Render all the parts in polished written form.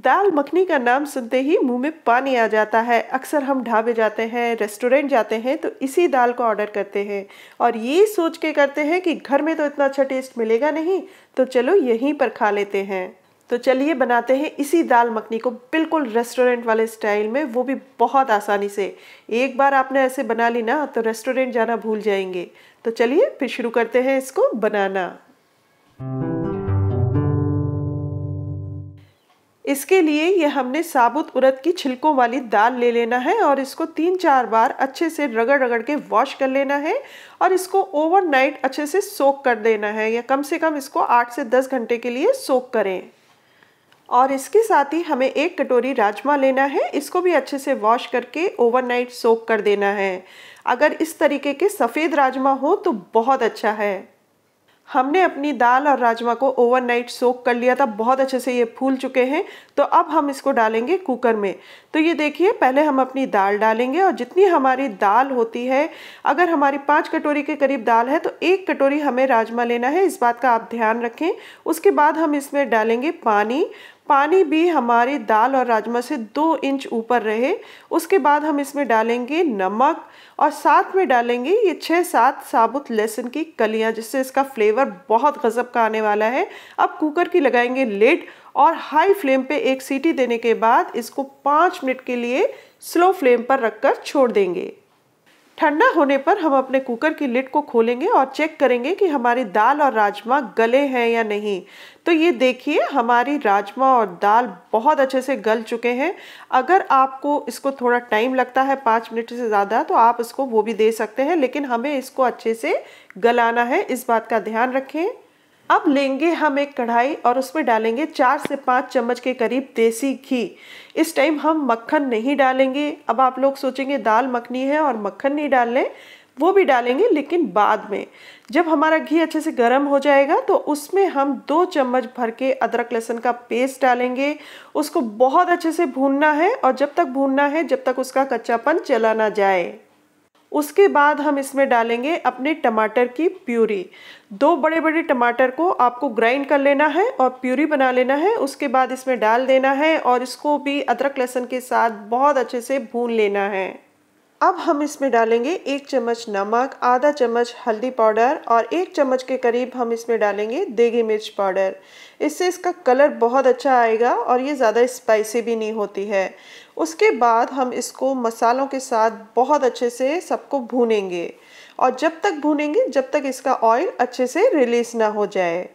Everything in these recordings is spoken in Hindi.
दाल मखनी का नाम सुनते ही मुंह में पानी आ जाता है। अक्सर हम ढाबे जाते हैं, रेस्टोरेंट जाते हैं तो इसी दाल को ऑर्डर करते हैं और ये सोच के करते हैं कि घर में तो इतना अच्छा टेस्ट मिलेगा नहीं, तो चलो यहीं पर खा लेते हैं। तो चलिए बनाते हैं इसी दाल मखनी को बिल्कुल रेस्टोरेंट वाले स्टाइल में, वो भी बहुत आसानी से। एक बार आपने ऐसे बना ली ना तो रेस्टोरेंट जाना भूल जाएंगे। तो चलिए फिर शुरू करते हैं इसको बनाना। इसके लिए ये हमने साबुत उड़द की छिलकों वाली दाल ले लेना है और इसको 3-4 बार अच्छे से रगड़ रगड़ के वॉश कर लेना है और इसको ओवरनाइट अच्छे से सोक कर देना है, या कम से कम इसको 8 से 10 घंटे के लिए सोक करें। और इसके साथ ही हमें 1 कटोरी राजमा लेना है, इसको भी अच्छे से वॉश करके ओवरनाइट सोक कर देना है। अगर इस तरीके के सफ़ेद राजमा हो तो बहुत अच्छा है। हमने अपनी दाल और राजमा को ओवरनाइट सोक कर लिया था, बहुत अच्छे से ये फूल चुके हैं। तो अब हम इसको डालेंगे कुकर में। तो ये देखिए, पहले हम अपनी दाल डालेंगे और जितनी हमारी दाल होती है, अगर हमारी 5 कटोरी के करीब दाल है तो 1 कटोरी हमें राजमा लेना है, इस बात का आप ध्यान रखें। उसके बाद हम इसमें डालेंगे पानी। पानी भी हमारी दाल और राजमा से 2 इंच ऊपर रहे। उसके बाद हम इसमें डालेंगे नमक और साथ में डालेंगे ये 6-7 साबुत लहसुन की कलियां, जिससे इसका फ्लेवर बहुत गजब का आने वाला है। अब कुकर की लगाएंगे लिड और हाई फ्लेम पे 1 सीटी देने के बाद इसको 5 मिनट के लिए स्लो फ्लेम पर रखकर छोड़ देंगे। ठंडा होने पर हम अपने कुकर की लिड को खोलेंगे और चेक करेंगे कि हमारी दाल और राजमा गले हैं या नहीं। तो ये देखिए, हमारी राजमा और दाल बहुत अच्छे से गल चुके हैं। अगर आपको इसको थोड़ा टाइम लगता है 5 मिनट से ज़्यादा, तो आप इसको वो भी दे सकते हैं, लेकिन हमें इसको अच्छे से गलाना है, इस बात का ध्यान रखें। अब लेंगे हम एक कढ़ाई और उसमें डालेंगे 4 से 5 चम्मच के करीब देसी घी। इस टाइम हम मक्खन नहीं डालेंगे। अब आप लोग सोचेंगे दाल मखनी है और मक्खन नहीं डालने, वो भी डालेंगे लेकिन बाद में। जब हमारा घी अच्छे से गर्म हो जाएगा तो उसमें हम 2 चम्मच भर के अदरक लहसुन का पेस्ट डालेंगे। उसको बहुत अच्छे से भूनना है और जब तक भूनना है जब तक उसका कच्चापन चला ना जाए। उसके बाद हम इसमें डालेंगे अपने टमाटर की प्यूरी। 2 बड़े बड़े टमाटर को आपको ग्राइंड कर लेना है और प्यूरी बना लेना है। उसके बाद इसमें डाल देना है और इसको भी अदरक लहसुन के साथ बहुत अच्छे से भून लेना है। अब हम इसमें डालेंगे 1 चम्मच नमक, आधा चम्मच हल्दी पाउडर और 1 चम्मच के करीब हम इसमें डालेंगे देगी मिर्च पाउडर। इससे इसका कलर बहुत अच्छा आएगा और ये ज़्यादा स्पाइसी भी नहीं होती है। उसके बाद हम इसको मसालों के साथ बहुत अच्छे से सबको भूनेंगे और जब तक भूनेंगे जब तक इसका ऑयल अच्छे से रिलीज़ ना हो जाए।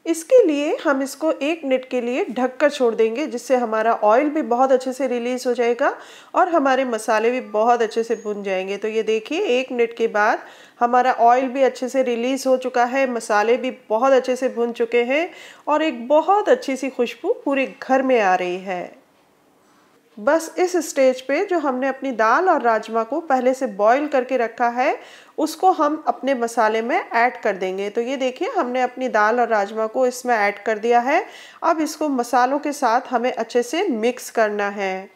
इसके लिए हम इसको 1 मिनट के लिए ढककर छोड़ देंगे, जिससे हमारा ऑयल भी बहुत अच्छे से रिलीज़ हो जाएगा और हमारे मसाले भी बहुत अच्छे से भुन जाएंगे। तो ये देखिए, 1 मिनट के बाद हमारा ऑयल भी अच्छे से रिलीज़ हो चुका है, मसाले भी बहुत अच्छे से भुन चुके हैं और एक बहुत अच्छी सी खुशबू पूरे घर में आ रही है। बस इस स्टेज पे जो हमने अपनी दाल और राजमा को पहले से बॉईल करके रखा है, उसको हम अपने मसाले में ऐड कर देंगे। तो ये देखिए, हमने अपनी दाल और राजमा को इसमें ऐड कर दिया है। अब इसको मसालों के साथ हमें अच्छे से मिक्स करना है।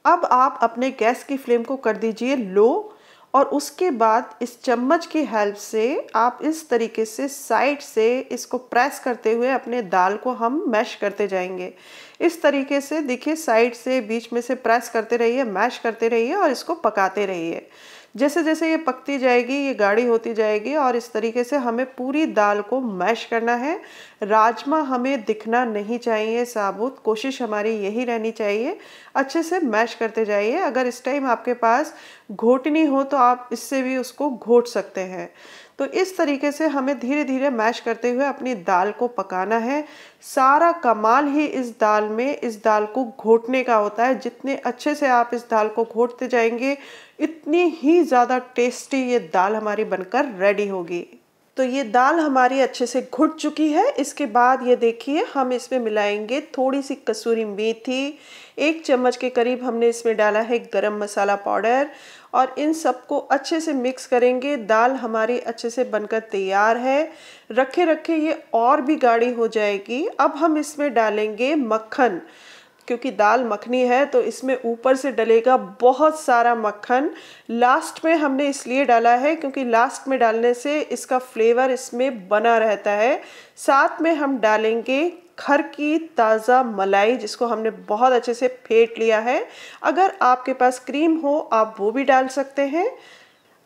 अब आप अपने गैस की फ्लेम को कर दीजिए लो और उसके बाद इस चम्मच की हेल्प से आप इस तरीके से साइड से इसको प्रेस करते हुए अपने दाल को हम मैश करते जाएंगे। इस तरीके से देखिए, साइड से बीच में से प्रेस करते रहिए, मैश करते रहिए और इसको पकाते रहिए। जैसे जैसे ये पकती जाएगी, ये गाढ़ी होती जाएगी और इस तरीके से हमें पूरी दाल को मैश करना है। राजमा हमें दिखना नहीं चाहिए साबुत, कोशिश हमारी यही रहनी चाहिए। अच्छे से मैश करते जाइए। अगर इस टाइम आपके पास घोटनी हो तो आप इससे भी उसको घोट सकते हैं। तो इस तरीके से हमें धीरे धीरे मैश करते हुए अपनी दाल को पकाना है। सारा कमाल ही इस दाल में, इस दाल को घोटने का होता है। जितने अच्छे से आप इस दाल को घोटते जाएंगे, इतनी ही ज़्यादा टेस्टी ये दाल हमारी बनकर रेडी होगी। तो ये दाल हमारी अच्छे से घुट चुकी है। इसके बाद ये देखिए, हम इसमें मिलाएंगे थोड़ी सी कसूरी मेथी, 1 चम्मच के करीब हमने इसमें डाला है गरम मसाला पाउडर और इन सबको अच्छे से मिक्स करेंगे। दाल हमारी अच्छे से बनकर तैयार है। रखे रखे ये और भी गाढ़ी हो जाएगी। अब हम इसमें डालेंगे मक्खन, क्योंकि दाल मखनी है तो इसमें ऊपर से डलेगा बहुत सारा मक्खन। लास्ट में हमने इसलिए डाला है क्योंकि लास्ट में डालने से इसका फ्लेवर इसमें बना रहता है। साथ में हम डालेंगे घर की ताज़ा मलाई जिसको हमने बहुत अच्छे से फेंट लिया है। अगर आपके पास क्रीम हो आप वो भी डाल सकते हैं।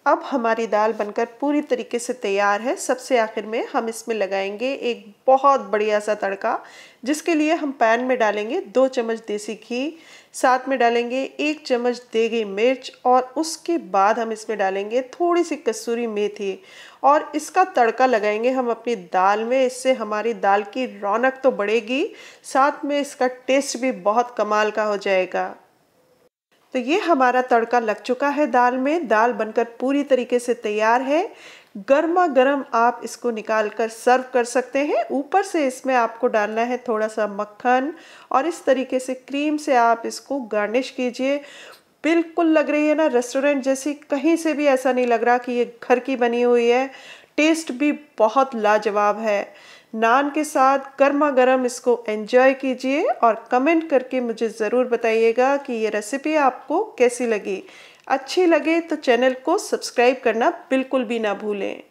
अब हमारी दाल बनकर पूरी तरीके से तैयार है। सबसे आखिर में हम इसमें लगाएंगे एक बहुत बढ़िया सा तड़का, जिसके लिए हम पैन में डालेंगे 2 चम्मच देसी घी, साथ में डालेंगे 1 चम्मच देगी मिर्च और उसके बाद हम इसमें डालेंगे थोड़ी सी कसूरी मेथी और इसका तड़का लगाएंगे हम अपनी दाल में। इससे हमारी दाल की रौनक तो बढ़ेगी, साथ में इसका टेस्ट भी बहुत कमाल का हो जाएगा। तो ये हमारा तड़का लग चुका है दाल में। दाल बनकर पूरी तरीके से तैयार है। गर्मा गर्म आप इसको निकाल कर सर्व कर सकते हैं। ऊपर से इसमें आपको डालना है थोड़ा सा मक्खन और इस तरीके से क्रीम से आप इसको गार्निश कीजिए। बिल्कुल लग रही है ना रेस्टोरेंट जैसी, कहीं से भी ऐसा नहीं लग रहा कि ये घर की बनी हुई है। टेस्ट भी बहुत लाजवाब है। नान के साथ गर्मा गर्म इसको एंजॉय कीजिए और कमेंट करके मुझे ज़रूर बताइएगा कि ये रेसिपी आपको कैसी लगी। अच्छी लगे तो चैनल को सब्सक्राइब करना बिल्कुल भी ना भूलें।